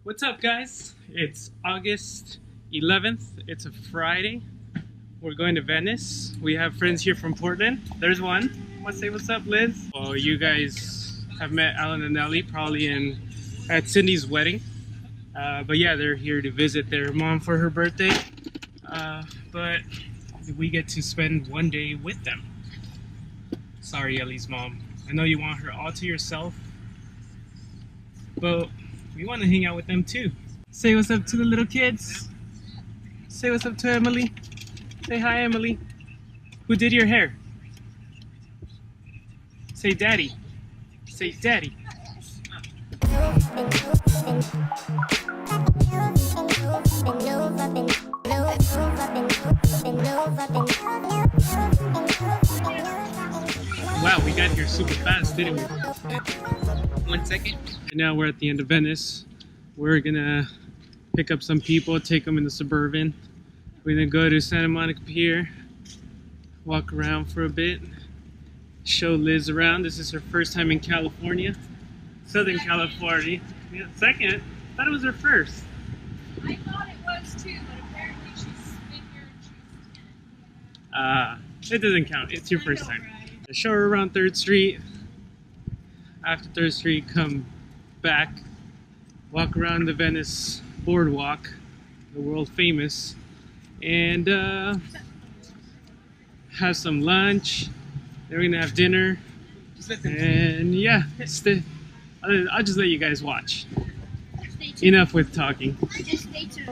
What's up, guys? It's August 11th. It's a Friday. We're going to Venice. We have friends here from Portland. There's one. Let's say what's up, Liz. Oh, you guys have met Alan and Ellie probably at Cindy's wedding. But yeah, they're here to visit their mom for her birthday. But we get to spend one day with them. Sorry, Ellie's mom. I know you want her all to yourself, but we want to hang out with them too. Say what's up to the little kids. Say what's up to Emily. Say hi, Emily. Who did your hair? Say daddy. Say daddy. Wow, we got here super fast, didn't we? 1 second. And now we're at the end of Venice. We're gonna pick up some people, take them in the Suburban. We're gonna go to Santa Monica Pier, walk around for a bit, show Liz around. This is her first time in California, Southern California. Yeah, second. I thought it was her first. I thought it was too, but apparently she's been here and she's 10. It doesn't count. It's your first time. Show her around 3rd Street. After 3rd Street, come back, walk around the Venice boardwalk, the world famous, and have some lunch. Then we're gonna have dinner, and yeah, I'll just let you guys watch. Enough with talking. Just stay tuned.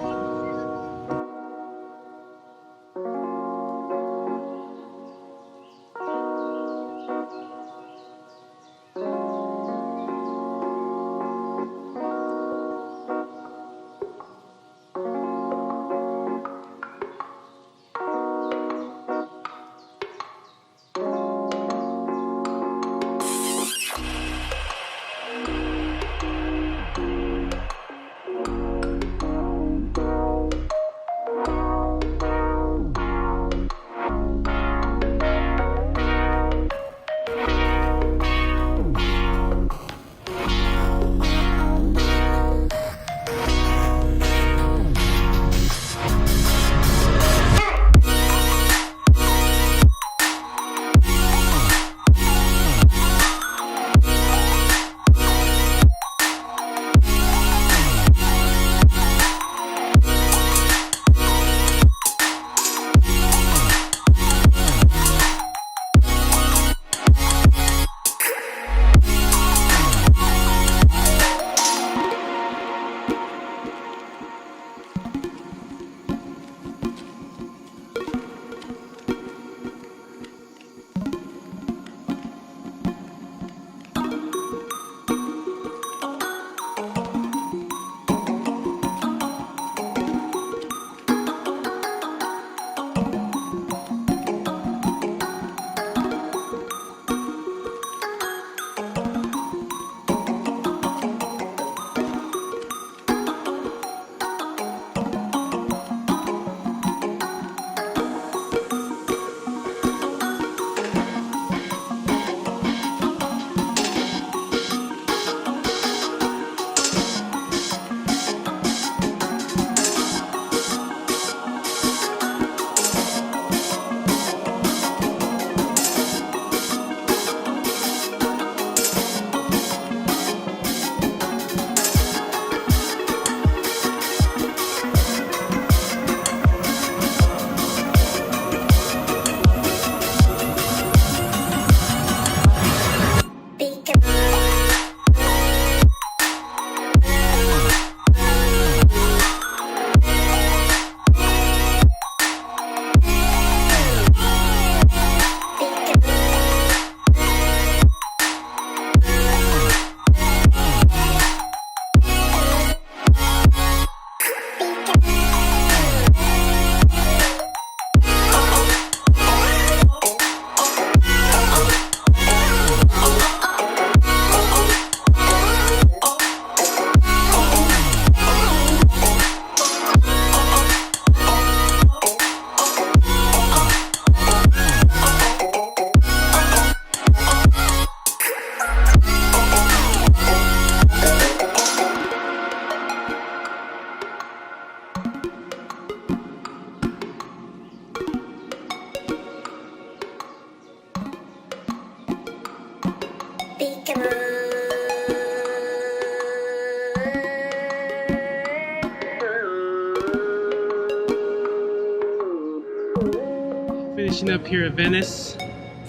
finishing up here at Venice.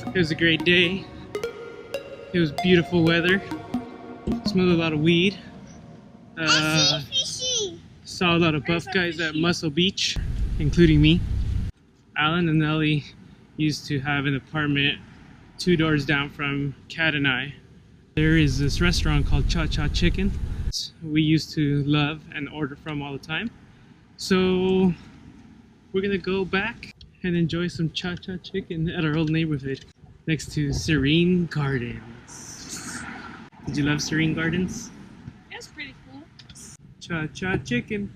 It was a great day. It was beautiful weather. Smelled a lot of weed. Saw a lot of buff guys at Muscle Beach, including me. Alan and Ellie used to have an apartment 2 doors down from Kat and I. There is this restaurant called Cha Cha Chicken. We used to love and order from all the time. So we're gonna go back and enjoy some Cha Cha Chicken at our old neighborhood next to Serene Gardens. Did you love Serene Gardens? That's pretty cool. Cha Cha Chicken.